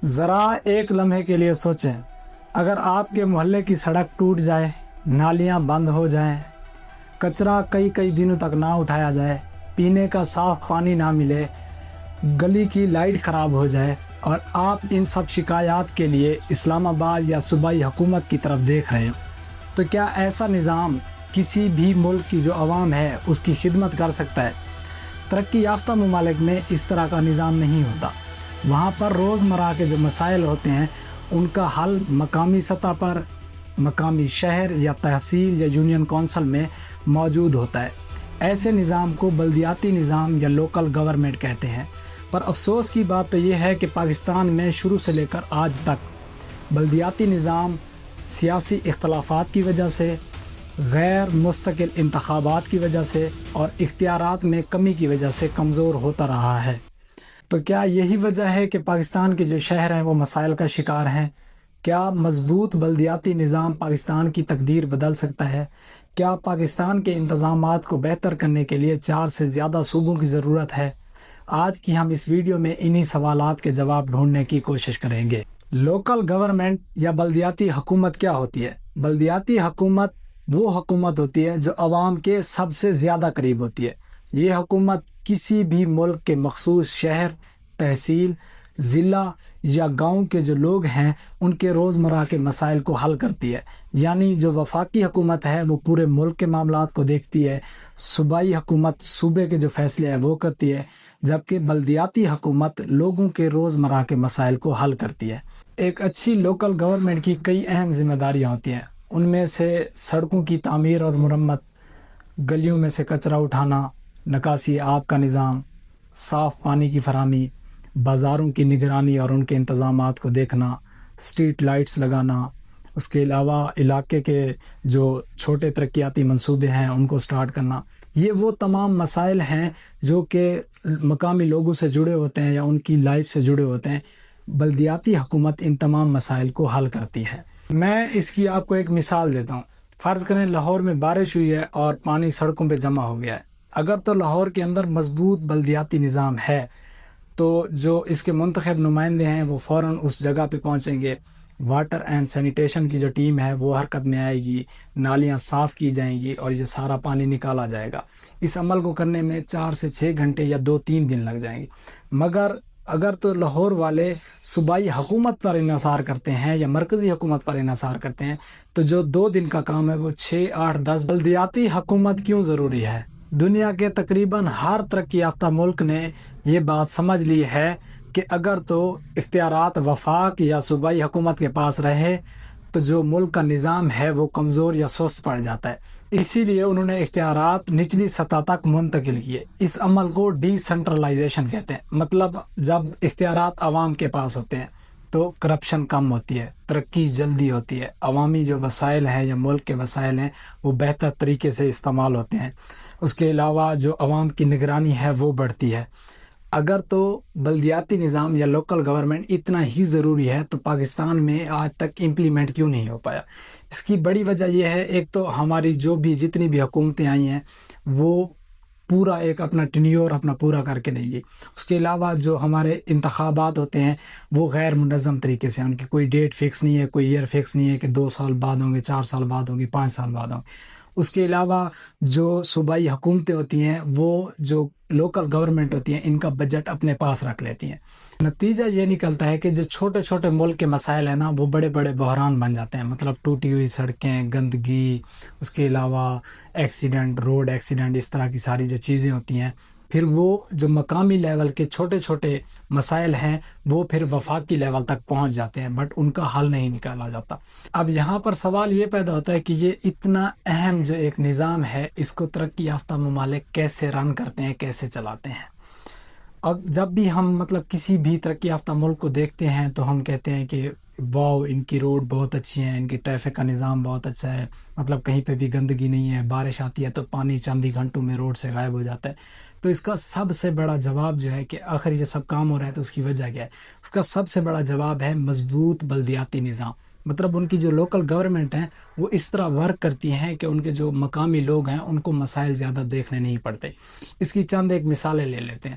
ذرا ایک لمحے کے لیے سوچیں، اگر آپ کے محلے کی سڑک ٹوٹ جائے، نالیاں بند ہو جائیں، کچرا کئی دنوں تک نہ اٹھایا جائے، پینے کا صاف پانی نہ ملے، گلی کی لائٹ خراب ہو جائے، اور آپ ان سب شکایات کے لیے اسلام آباد یا صوبائی حکومت کی طرف دیکھ رہے ہو، تو کیا ایسا نظام کسی بھی ملک کی جو عوام ہے اس کی خدمت کر سکتا ہے؟ ترقی یافتہ ممالک میں اس طرح کا نظام نہیں ہوتا۔ وہاں پر روزمرہ کے جو مسائل ہوتے ہیں ان کا حل مقامی سطح پر، مقامی شہر یا تحصیل یا یونین کونسل میں موجود ہوتا ہے۔ ایسے نظام کو بلدیاتی نظام یا لوکل گورنمنٹ کہتے ہیں۔ پر افسوس کی بات تو یہ ہے کہ پاکستان میں شروع سے لے کر آج تک بلدیاتی نظام سیاسی اختلافات کی وجہ سے، غیر مستقل انتخابات کی وجہ سے اور اختیارات میں کمی کی وجہ سے کمزور ہوتا رہا ہے۔ تو کیا یہی وجہ ہے کہ پاکستان کے جو شہر ہیں وہ مسائل کا شکار ہیں؟ کیا مضبوط بلدیاتی نظام پاکستان کی تقدیر بدل سکتا ہے؟ کیا پاکستان کے انتظامات کو بہتر کرنے کے لیے 4 سے زیادہ صوبوں کی ضرورت ہے؟ آج کی ہم اس ویڈیو میں انہی سوالات کے جواب ڈھونڈنے کی کوشش کریں گے۔ لوکل گورنمنٹ یا بلدیاتی حکومت کیا ہوتی ہے؟ بلدیاتی حکومت وہ حکومت ہوتی ہے جو عوام کے سب سے زیادہ قریب ہوتی ہے۔ یہ حکومت کسی بھی ملک کے مخصوص شہر، تحصیل، ضلع یا گاؤں کے جو لوگ ہیں ان کے روزمرہ کے مسائل کو حل کرتی ہے۔ یعنی جو وفاقی حکومت ہے وہ پورے ملک کے معاملات کو دیکھتی ہے، صوبائی حکومت صوبے کے جو فیصلے ہیں وہ کرتی ہے، جبکہ بلدیاتی حکومت لوگوں کے روزمرہ کے مسائل کو حل کرتی ہے۔ ایک اچھی لوکل گورنمنٹ کی کئی اہم ذمہ داریاں ہوتی ہیں، ان میں سے سڑکوں کی تعمیر اور مرمت، گلیوں میں سے کچرا اٹھانا، نکاسی آب کا نظام، صاف پانی کی فراہمی، بازاروں کی نگرانی اور ان کے انتظامات کو دیکھنا، اسٹریٹ لائٹس لگانا، اس کے علاوہ علاقے کے جو چھوٹے ترقیاتی منصوبے ہیں ان کو سٹارٹ کرنا۔ یہ وہ تمام مسائل ہیں جو کہ مقامی لوگوں سے جڑے ہوتے ہیں یا ان کی لائف سے جڑے ہوتے ہیں۔ بلدیاتی حکومت ان تمام مسائل کو حل کرتی ہے۔ میں اس کی آپ کو ایک مثال دیتا ہوں۔ فرض کریں لاہور میں بارش ہوئی ہے اور پانی سڑکوں پہ جمع ہو گیا ہے۔ اگر تو لاہور کے اندر مضبوط بلدیاتی نظام ہے تو جو اس کے منتخب نمائندے ہیں وہ فوراً اس جگہ پہ پہنچیں گے، واٹر اینڈ سینیٹیشن کی جو ٹیم ہے وہ حرکت میں آئے گی، نالیاں صاف کی جائیں گی اور یہ سارا پانی نکالا جائے گا۔ اس عمل کو کرنے میں 4 سے 6 گھنٹے یا 2-3 دن لگ جائیں گے۔ مگر اگر تو لاہور والے صوبائی حکومت پر انحصار کرتے ہیں یا مرکزی حکومت پر انحصار کرتے ہیں تو جو 2 دن کا کام ہے وہ 6، 8، 10۔ بلدیاتی حکومت کیوں ضروری ہے؟ دنیا کے تقریباً ہر ترقی یافتہ ملک نے یہ بات سمجھ لی ہے کہ اگر تو اختیارات وفاق یا صوبائی حکومت کے پاس رہے تو جو ملک کا نظام ہے وہ کمزور یا سست پڑ جاتا ہے۔ اسی لیے انہوں نے اختیارات نچلی سطح تک منتقل کیے۔ اس عمل کو ڈی سینٹرلائزیشن کہتے ہیں۔ مطلب جب اختیارات عوام کے پاس ہوتے ہیں تو کرپشن کم ہوتی ہے، ترقی جلدی ہوتی ہے، عوامی جو وسائل ہیں یا ملک کے وسائل ہیں وہ بہتر طریقے سے استعمال ہوتے ہیں۔ اس کے علاوہ جو عوام کی نگرانی ہے وہ بڑھتی ہے۔ اگر تو بلدیاتی نظام یا لوکل گورنمنٹ اتنا ہی ضروری ہے تو پاکستان میں آج تک امپلیمنٹ کیوں نہیں ہو پایا؟ اس کی بڑی وجہ یہ ہے، ایک تو ہماری جو بھی جتنی بھی حکومتیں آئی ہیں وہ پورا ایک اپنا ٹینیور اپنا پورا کر کے نہیں گئی۔ اس کے علاوہ جو ہمارے انتخابات ہوتے ہیں وہ غیر منظم طریقے سے، ان کی کوئی ڈیٹ فکس نہیں ہے، کوئی ایئر فکس نہیں ہے کہ 2 سال بعد ہوں گے، 4 سال بعد ہوں گے، 5 سال بعد ہوں گے۔ اس کے علاوہ جو صوبائی حکومتیں ہوتی ہیں وہ جو لوکل گورنمنٹ ہوتی ہیں ان کا بجٹ اپنے پاس رکھ لیتی ہیں۔ نتیجہ یہ نکلتا ہے کہ جو چھوٹے چھوٹے ملک کے مسائل ہیں نا وہ بڑے بڑے بحران بن جاتے ہیں۔ مطلب ٹوٹی ہوئی سڑکیں، گندگی، اس کے علاوہ ایکسیڈنٹ، روڈ ایکسیڈنٹ، اس طرح کی ساری جو چیزیں ہوتی ہیں، پھر وہ جو مقامی لیول کے چھوٹے چھوٹے مسائل ہیں وہ پھر وفاقی لیول تک پہنچ جاتے ہیں، بٹ ان کا حل نہیں نکالا جاتا۔ اب یہاں پر سوال یہ پیدا ہوتا ہے کہ یہ اتنا اہم جو ایک نظام ہے اس کو ترقی یافتہ ممالک کیسے رن کرتے ہیں، کیسے چلاتے ہیں؟ اور جب بھی ہم کسی بھی ترقی یافتہ ملک کو دیکھتے ہیں تو ہم کہتے ہیں کہ واو، ان کی روڈ بہت اچھی ہیں، ان کی ٹریفک کا نظام بہت اچھا ہے، مطلب کہیں پہ بھی گندگی نہیں ہے، بارش آتی ہے تو پانی چند ہی گھنٹوں میں روڈ سے غائب ہو جاتا ہے۔ تو اس کا سب سے بڑا جواب جو ہے کہ آخر یہ سب کام ہو رہا ہے تو اس کی وجہ کیا ہے؟ اس کا سب سے بڑا جواب ہے مضبوط بلدیاتی نظام۔ مطلب ان کی جو لوکل گورنمنٹ ہیں وہ اس طرح ورک کرتی ہیں کہ ان کے جو مقامی لوگ ہیں ان کو مسائل زیادہ دیکھنے نہیں پڑتے۔ اس کی چند ایک مثالیں لے لیتے ہیں۔